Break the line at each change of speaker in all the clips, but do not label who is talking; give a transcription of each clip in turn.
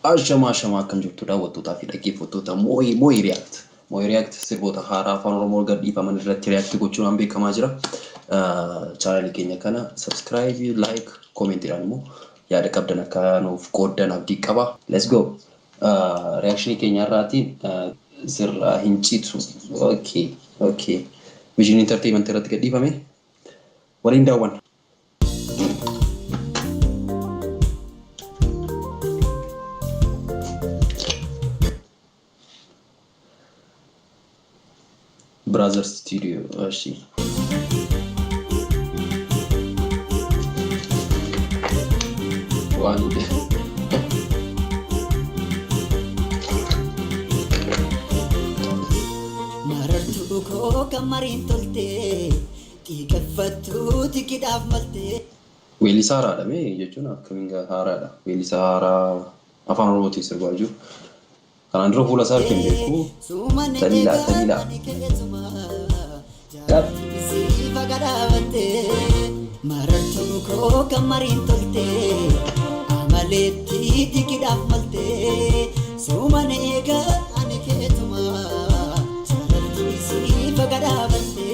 Ashama akkam jirtu daawwattootaa fi dhaggeeffattoota Moo'ii React. Moo'ii React sirboota haaraa afaan Oromoo gadhiifaman irratti react gochuudhaan beekamaa jira. Chaanaalii keenya kana subscribe, like, commentiidhaan immoo yaada qabdan akka nuuf qooddan abdii qaba. Let's go. Reactionii keenya irraatiin sirraa hin citu. Okay. Vision Entertainment irratti gadhiifame. Waliin daawwanna. Brother Studio, she. One.
Marartu ko kamarin tolte, kikafatu tikidaf malte.
Weelli Saaraa dha mee jechuun akkamiin haaraadha. Weelli Saaraa afaan Oromootiin sirbaa jiru. Kanaan dura fuula isaa arginu beeku. Talila.
Marartu ko kamarin tolte, amaletti tikidaf malte. Sumane ega ani ketuma, sararti si fagadavante.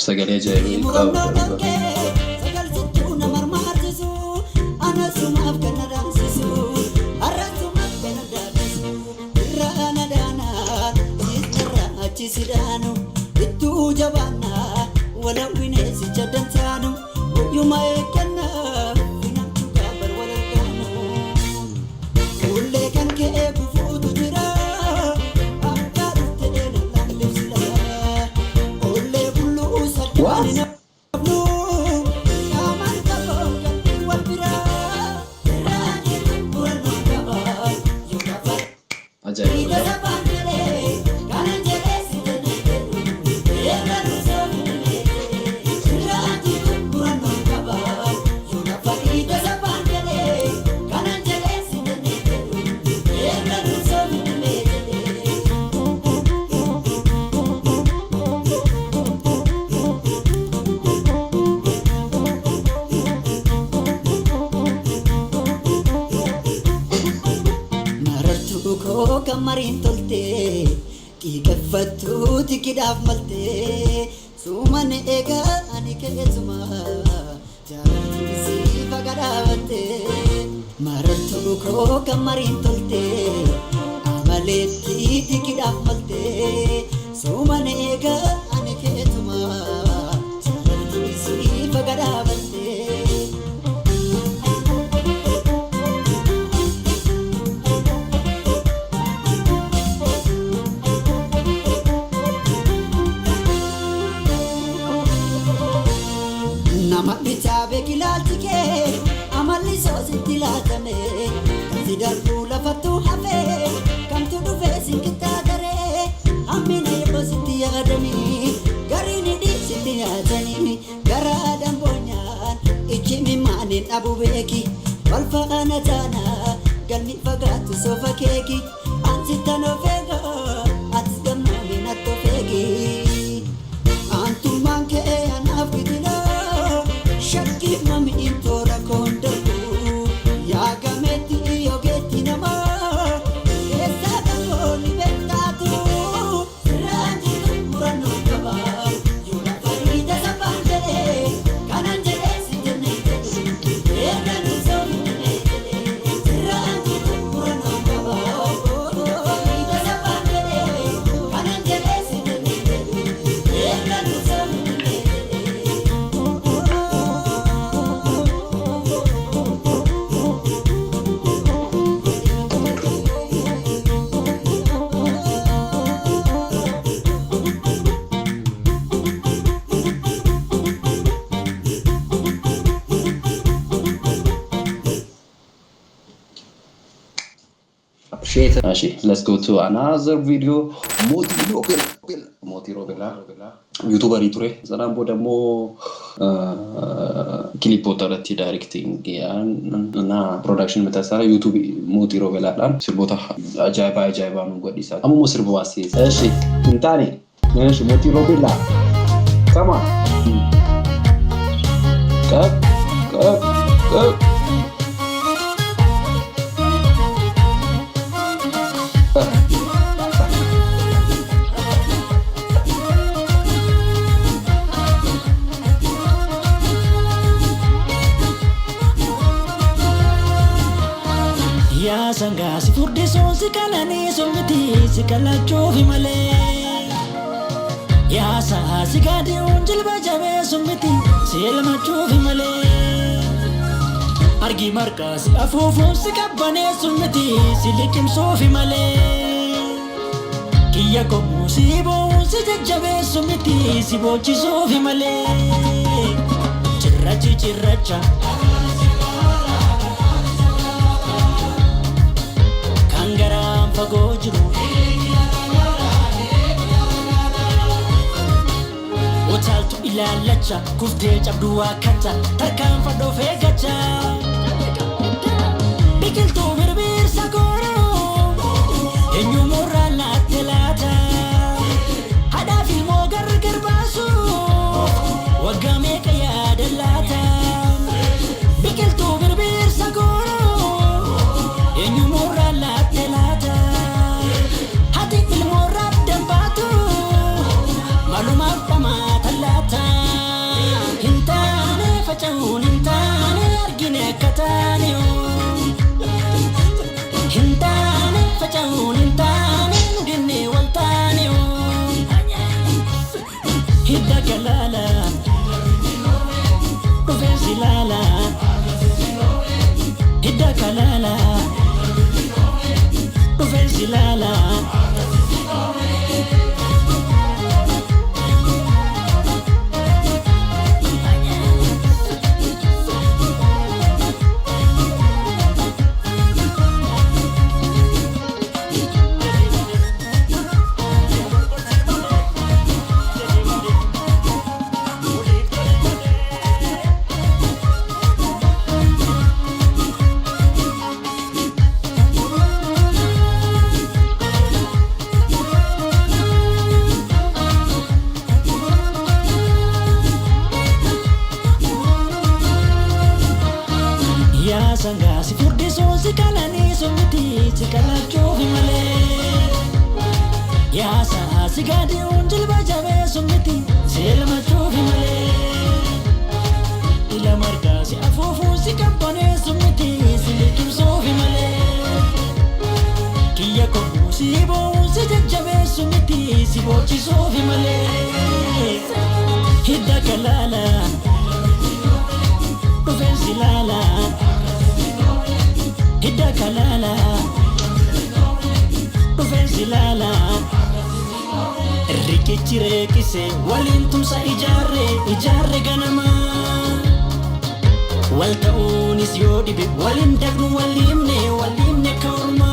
Sagalee ajaa'ibaa qabu.
Kamarin tolte, kikafatu tikidaf malte. Sumane ega ani ketuma, jarati si fagadavante. Marartu ko kamarin tolte, amaletti tikidaf malte. Sumane ega ani ketuma, jarati si fagadavante. Bichabe kilaltike, amalli soositi laatame. Kanti darbu lafatu hafe, kamtu dhufe sinkita dare. Ammina yeroo sitti yaadani, garini dhiibsitti yaadani. Garaa damboonyaan, ijji mimaanin dhabu beeki. Wal faana taana, galmi fagaatu sofa keeki. Ansi tanoo feega, atis gamnoomina natto feegi. Antummaan kee anaaf gidina. Shakki mami intora kondaru, yaga meti yogeti nama. Esa dagoni betatu, rangi murano kaba. Yura farida sabandere, kananjere sidenete. Era nusomine, rangi murano kaba. Farida sabandere.
appreciate it. Ashi, let's go to another video. Moti Robela. YouTuber ture. Zanambo demo clipotarati directing na production metasara YouTube Moti Robela lan sirbota ajaiba nu godisa. Amu sirbo wasi. Ashi, intani. Ashi Moti Robela. Come on. Go.
Ya sanga si furde son si kanani somiti si kalacho vimale. Ya sa si gadi unjil bajabe somiti si elmacho vimale. Argi marka si afufu si kabane somiti si likim so vimale. Kiya ko musibo si jajabe somiti si bochi so vimale. Chirracha. Kangaram fagojiru Otaltu ilalacha kufte cabdu akata tarkan fado fegacha Bikiltu birbir sakoro enyu morala telata Hada filmo gargar basu wagame kaya delata Bikiltu birbir sakoro enyu morala telata hati ilmorab dambatu maluma pama talata hintane facahun hintane argine katane hintane facahun hintane nudinne waltane hidda kalala ufensilala hidda kalala ufensilala sanga si furde son si kalani somiti si kalacho vimale Ya sa si gadi unjil bajabe somiti si elmacho vimale Ila marka si afufu si kampane somiti si likim so vimale Kiya ko musibo si jajabe somiti si bochi so vimale Hidda kalala ufensilala Hidda kalala ufensilala Rikichire kise walintumsa ijarre ganama Walta'unis yoo dhibe walin dagnu walimne kaorma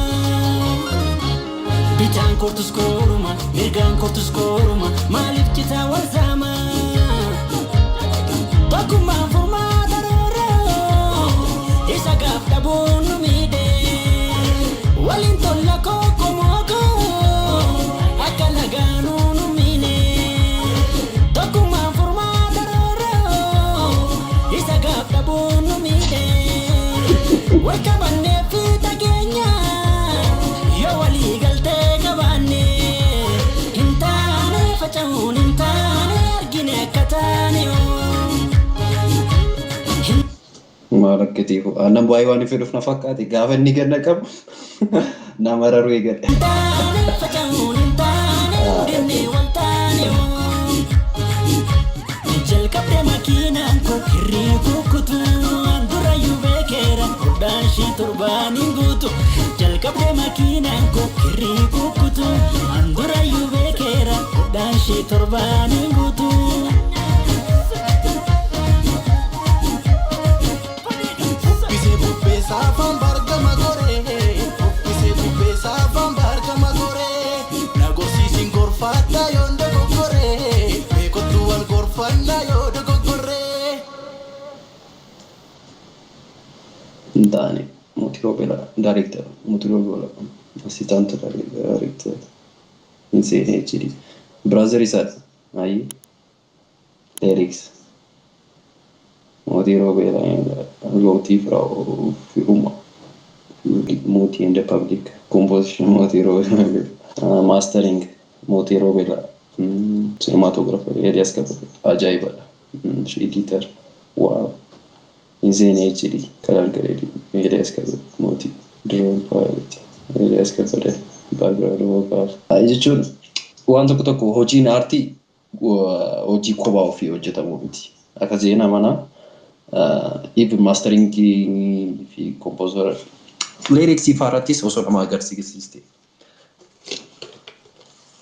Bitaan kortus koruma mirgaan kortus koruma maaliif citaa walzama Tokkummaan furmaata rooroo isa gaaf dhabuun nu miidhe Walin tolla kokomoko akka lagaanuu nu miine Tokkummaan furmaata rooroo isa gaaf dhabuun nu miidhe Wal qabannee fi tageenya yoo walii galtee qabaanne hin taane faca'uun hin taane argine akka taane
Maraketifu. Anam boy wani feduf na fakati. Gaven ni gana kam. Namararu egan. Jalkapte makinan ko kiriku kutu andura yubekera kudashi turbani gutu Jalkapte makinan ko kiriku kutu andura yubekera kudashi turbani gutu Safan barga magore, ise tu pesa Dani, Motiropela, director, Motiropela, assistant director, insane HD. Brother is at, aye, lyrics, Motiropela and Loti Frau Firuma, Moti in the public, composition Motiropela, mastering Motiropela, cinematographer, Elias Kabel, Ajaibal, editor, wow. Insane HD, color grading, Elias Kabel, Moti, drone pilot, Elias Kabel, background vocal. Jechuun waan tokko hojiin aartii hojii kophaa ofii hojjetamu miti. Akka seenaa manaa even mastering fi composer lyrics faarattis osoo nama agarsiiste.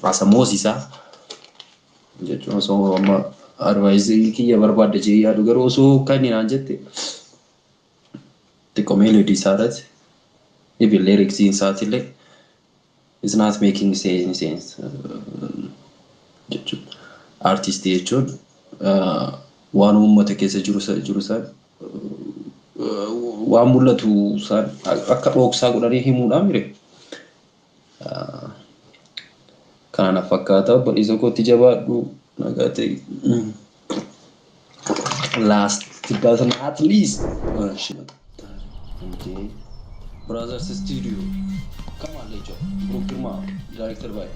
Rasa moosisaa jechuun osoo amma advice kiyya barbaadde jee yaadu garuu osoo kan inaan jette xiqqoo melody isaarratti even lyrics isaatillee is not making sense jechuun artist jechuun waan uummata keessa jiru san waan mul'atu san akka dhoksaa godhanii himuudhaan mire kana fakkaata bal'isa kootti jabaadhu nagate last it doesn't at least okay brothers studio come on lecho Brooklyn director by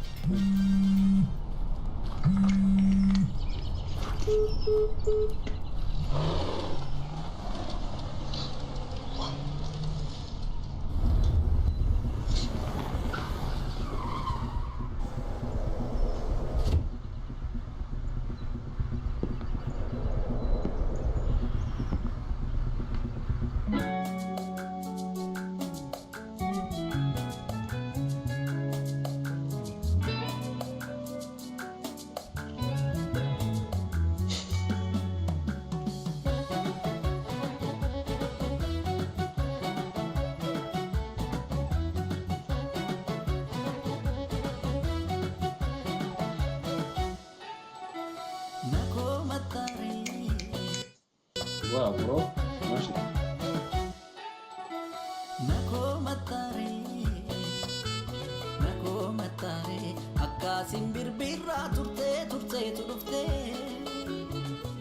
wow bro masih
Nako matare akka simbirra turte tudufte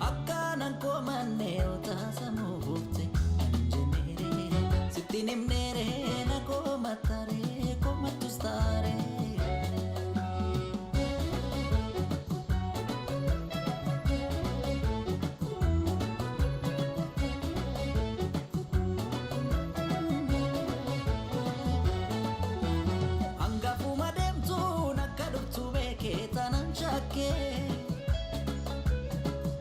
akka nan ko manne ota samu bufte anjenere sittinim nere nako matare ko matustare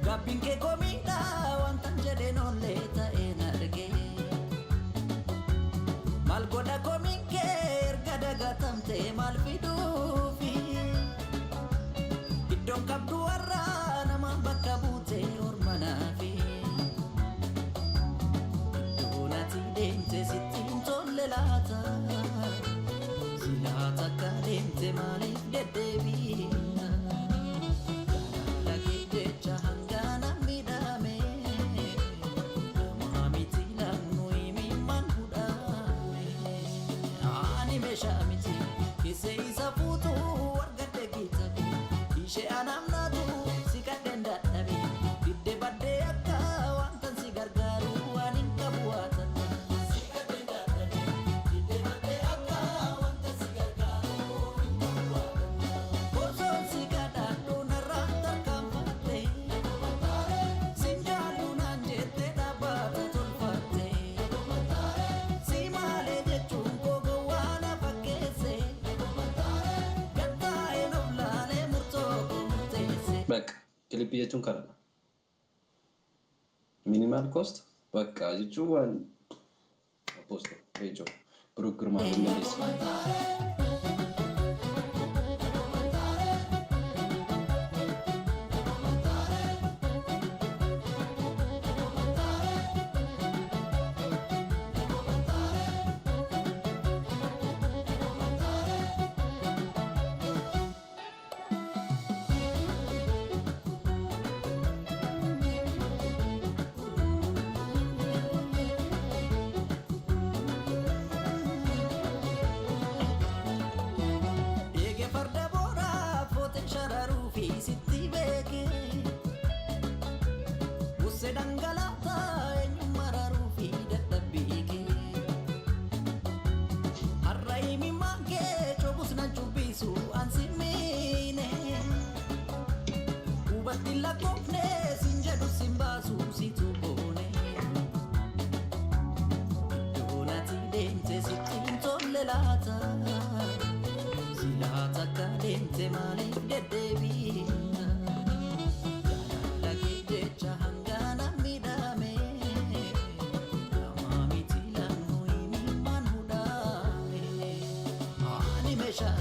Gabinke komida wantan jede non leta enarge mal goda kominke ergada gatamte mal fidufi idon kabdu warra nama bakka bute ormanafi donati dente sittin tolle lata silata kadente malif dedebi
በቃ ክሊፕ የቱን ካለ ሚኒማል ኮስት በቃ ይጩዋን ፖስት ፔጆ ብሩክ ግርማ እንደዚህ
lakkoofne siin jedhu siin baasu situ boone doonati deemte sittiin tolle laata silaata akka deemte maaliif deddeebiita jaalala kee jecha hangana midhame nama miti laannoo himimmaan hudhame ani meeshaa